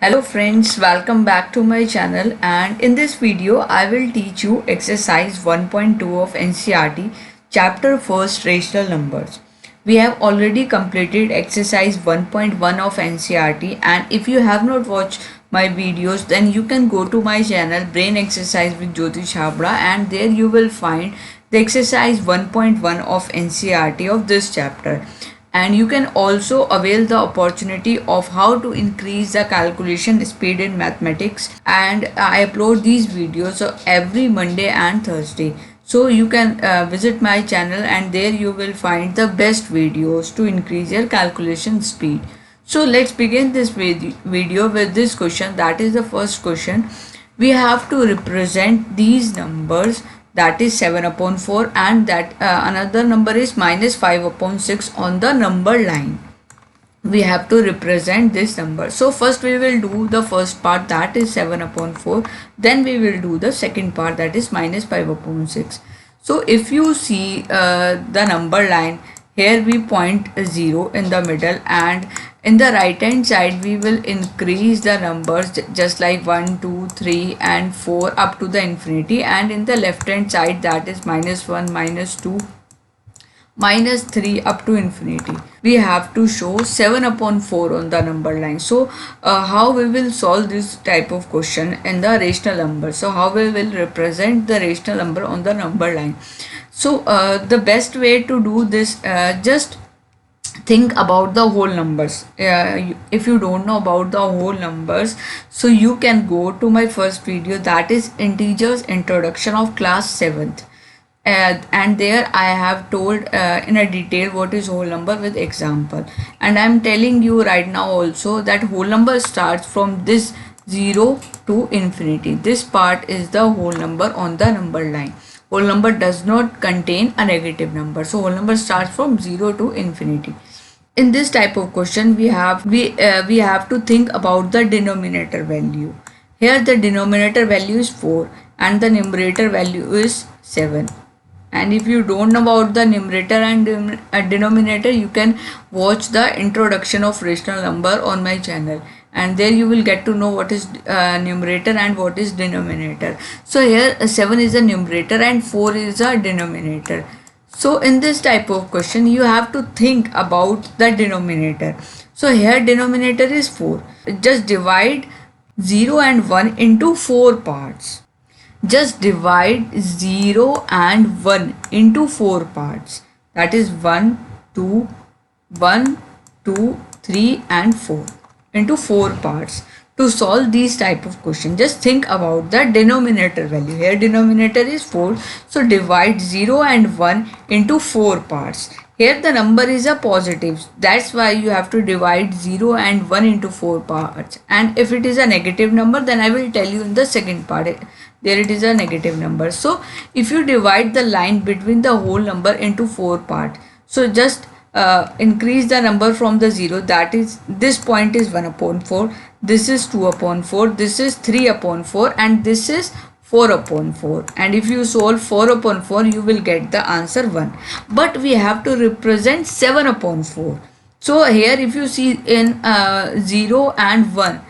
Hello friends, welcome back to my channel, and in this video I will teach you exercise 1.2 of NCERT chapter first rational numbers. We have already completed exercise 1.1 of NCERT, and if you have not watched my videos then you can go to my channel Brain Exercise with Jyoti Chhabra, and there you will find the exercise 1.1 of NCERT of this chapter. And you can also avail the opportunity of how to increase the calculation speed in mathematics, and I upload these videos every Monday and Thursday, so you can visit my channel and there you will find the best videos to increase your calculation speed. So let's begin this video with this question. That is the first question. We have to represent these numbers, that is 7 upon 4, and that another number is minus 5 upon 6 on the number line. We have to represent this number. So first we will do the first part, that is 7 upon 4. Then we will do the second part, that is minus 5 upon 6. So if you see the number line, here we point 0 in the middle, and in the right hand side we will increase the numbers just like 1, 2, 3 and 4 up to the infinity, and in the left hand side that is minus 1, minus 2, minus 3 up to infinity. We have to show 7 upon 4 on the number line. So how we will solve this type of question in the rational number? So how we will represent the rational number on the number line? So the best way to do this, just think about the whole numbers. If you don't know about the whole numbers, so you can go to my first video, that is integers introduction of class 7th, and there I have told in a detail what is whole number with example, and I am telling you right now also that whole number starts from this 0 to infinity. This part is the whole number on the number line. Whole number does not contain a negative number, so whole number starts from 0 to infinity. In this type of question we have to think about the denominator value. Here the denominator value is 4 and the numerator value is 7. And if you don't know about the numerator and denominator, you can watch the introduction of rational number on my channel, and there you will get to know what is numerator and what is denominator. So here 7 is a numerator and 4 is a denominator. So in this type of question you have to think about the denominator. So here denominator is 4. Just divide 0 and 1 into 4 parts. Just divide 0 and 1 into 4 parts. That is 1, 2, 1, 2, 3 and 4 into 4 parts. To solve these type of question, just think about the denominator value. Here denominator is 4, so divide 0 and 1 into 4 parts. Here the number is a positive, that's why you have to divide 0 and 1 into 4 parts. And if it is a negative number, then I will tell you in the second part. There it is a negative number. So if you divide the line between the whole number into 4 parts, so just increase the number from the 0, that is this point is 1 upon 4, this is 2 upon 4, this is 3 upon 4 and this is 4 upon 4, and if you solve 4 upon 4 you will get the answer 1. But we have to represent 7 upon 4. So here if you see in 0 and 1,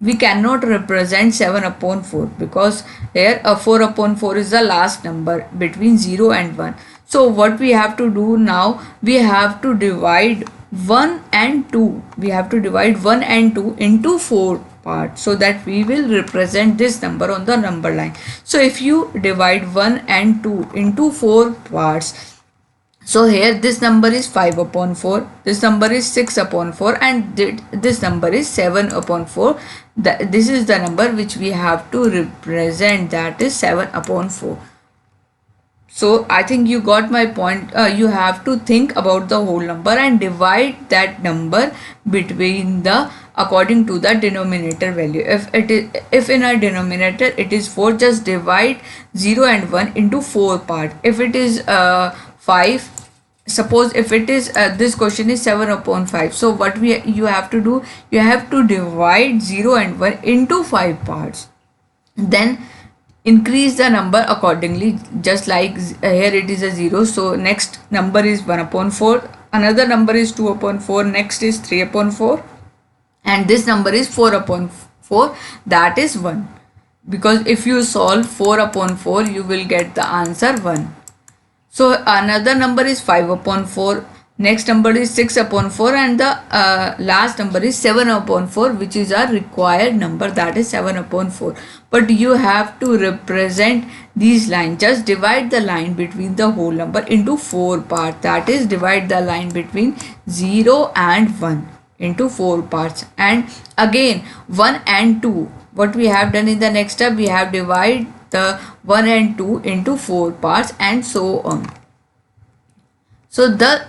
we cannot represent 7 upon 4 because here 4 upon 4 is the last number between 0 and 1. So what we have to do now, we have to divide 1 and 2. We have to divide 1 and 2 into 4 parts so that we will represent this number on the number line. So if you divide 1 and 2 into 4 parts, so here this number is 5 upon 4, this number is 6 upon 4 and this number is 7 upon 4. This is the number which we have to represent, that is 7 upon 4. So I think you got my point. You have to think about the whole number and divide that number between the according to the denominator value. If in a denominator it is 4, just divide 0 and 1 into 4 parts. If it is 5, suppose if it is this question is 7 upon 5, so what you have to do, you have to divide 0 and 1 into 5 parts, then increase the number accordingly. Just like here it is a 0, so next number is 1 upon 4, another number is 2 upon 4, next is 3 upon 4 and this number is 4 upon 4, that is 1, because if you solve 4 upon 4 you will get the answer 1. So another number is 5 upon 4, next number is 6 upon 4, and the last number is 7 upon 4, which is our required number, that is 7 upon 4. But you have to represent these lines. Just divide the line between the whole number into 4 parts, that is divide the line between 0 and 1 into 4 parts. And again 1 and 2, what we have done in the next step, we have divided the 1 and 2 into 4 parts, and so on. So the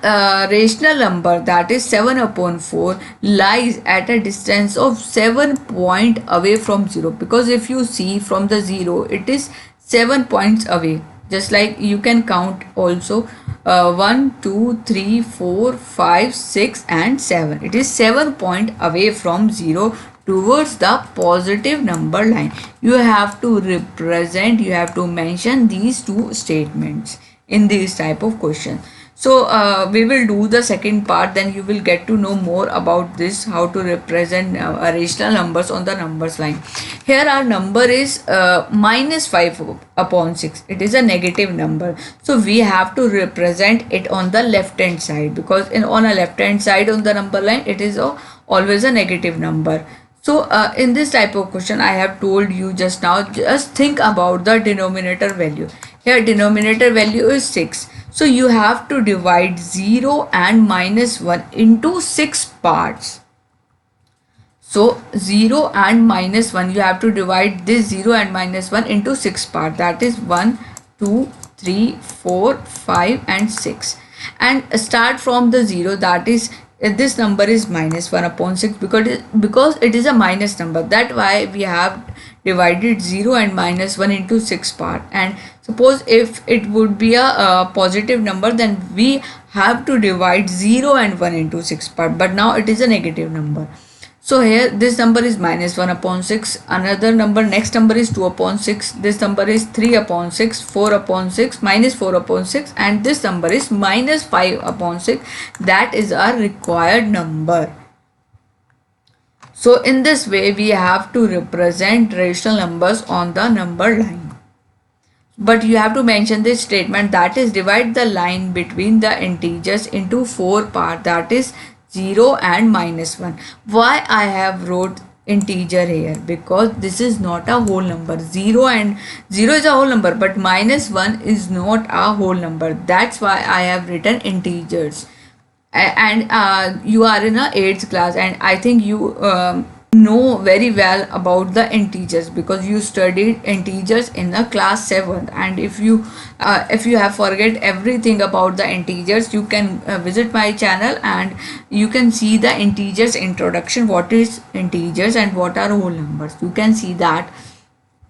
rational number, that is 7 upon 4, lies at a distance of 7 points away from 0, because if you see from the 0 it is 7 points away. Just like you can count also 1, 2, 3, 4, 5, 6 and 7. It is 7 points away from 0 towards the positive number line. You have to represent, you have to mention these two statements in this type of question. So we will do the second part, then you will get to know more about this, how to represent rational numbers on the numbers line. Here our number is minus 5 upon 6. It is a negative number. So we have to represent it on the left hand side, because on a left hand side on the number line it is always a negative number. So in this type of question I have told you just now, just think about the denominator value. Here denominator value is 6. So you have to divide 0 and minus 1 into 6 parts. So 0 and minus 1, you have to divide this 0 and minus 1 into 6 parts. That is 1, 2, 3, 4, 5 and 6. And start from the 0, that is this number is minus 1 upon 6, because it is a minus number. That's why we have divided 0 and minus 1 into 6 parts. And suppose if it would be a positive number, then we have to divide 0 and 1 into 6 parts. But now it is a negative number. So here this number is minus 1 upon 6. Another number, next number is 2 upon 6. This number is 3 upon 6, 4 upon 6, minus 4 upon 6. And this number is minus 5 upon 6. That is our required number. So in this way we have to represent rational numbers on the number line. But you have to mention this statement, that is divide the line between the integers into 4 parts, that is 0 and minus 1. Why I have wrote integer here? Because this is not a whole number. 0 is a whole number, but minus 1 is not a whole number. That's why I have written integers. And you are in a 8th class, and I think you know very well about the integers, because you studied integers in the class 7th. And if you have forget everything about the integers, you can visit my channel and you can see the integers introduction, what is integers and what are whole numbers. You can see that.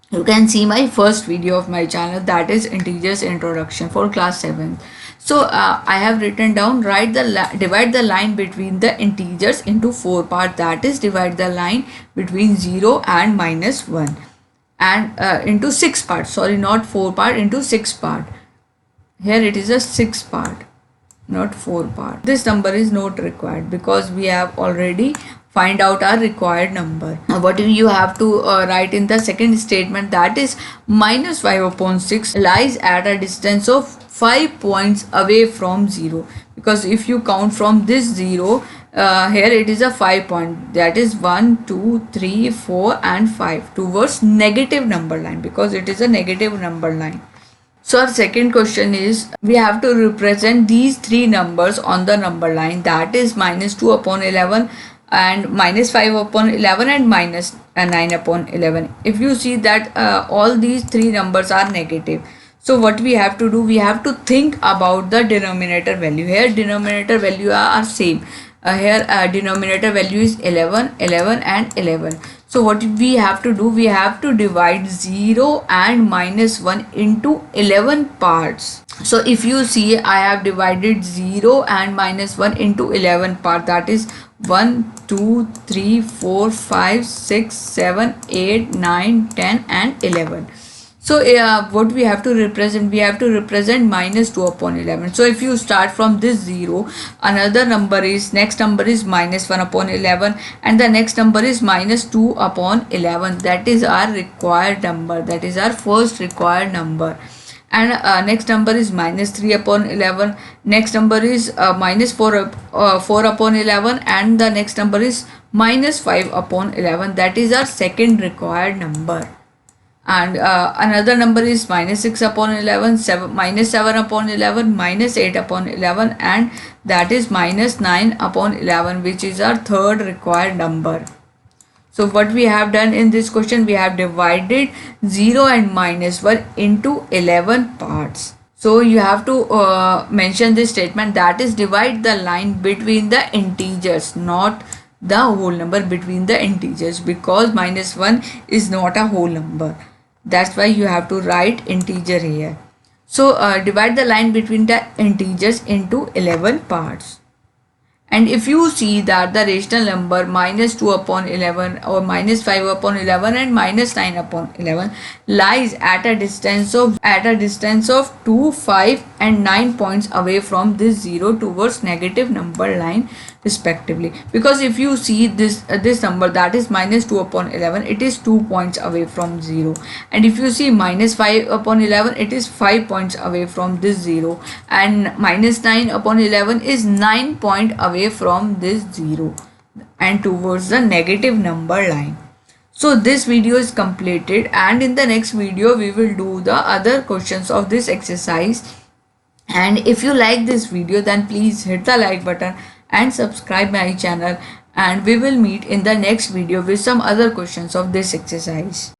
You can see my first video of my channel, that is integers introduction for class 7th. So I have written down, divide the line between the integers into 4 parts, that is divide the line between 0 and minus 1, and into 6 parts, sorry, not 4 part, into 6 part. Here it is a 6 part, not 4 part. This number is not required because we have already find out our required number. What you have to write in the second statement, that is minus 5 upon 6 lies at a distance of 5 points away from 0, because if you count from this 0, here it is a 5 point, that is 1, 2, 3, 4 and 5 towards negative number line, because it is a negative number line. So our second question is, we have to represent these 3 numbers on the number line, that is minus 2 upon 11 and minus 5 upon 11 and minus 9 upon 11. If you see that all these 3 numbers are negative, so what we have to do, we have to think about the denominator value. Here denominator value are same. Here denominator value is 11, 11 and 11. So what we have to do, we have to divide 0 and minus 1 into 11 parts. So if you see, I have divided 0 and minus 1 into 11 parts, that is 1, 2, 3, 4, 5, 6, 7, 8, 9, 10 and 11. So what we have to represent? We have to represent minus 2 upon 11. So if you start from this 0, another number is, next number is minus 1 upon 11, and the next number is minus 2 upon 11. That is our required number. That is our first required number. And next number is minus 3 upon 11. Next number is minus 4 upon 11, and the next number is minus 5 upon 11. That is our second required number. And another number is minus 6 upon 11, minus 7 upon 11, minus 8 upon 11, and that is minus 9 upon 11, which is our third required number. So what we have done in this question, we have divided 0 and minus 1 into 11 parts. So you have to mention this statement, that is divide the line between the integers, not the whole number, between the integers, because minus 1 is not a whole number. That's why you have to write integer here. So divide the line between the integers into 11 parts. And if you see that the rational number minus 2 upon 11 or minus 5 upon 11 and minus 9 upon 11 lies at a distance of 2, 5 and 9 points away from this 0 towards negative number line respectively. Because if you see this number, that is minus 2 upon 11, it is 2 points away from 0. And if you see minus 5 upon 11, it is 5 points away from this 0. And minus 9 upon 11 is 9 point away from this 0 and towards the negative number line. So this video is completed, and in the next video we will do the other questions of this exercise. And if you like this video, then please hit the like button and subscribe my channel, and we will meet in the next video with some other questions of this exercise.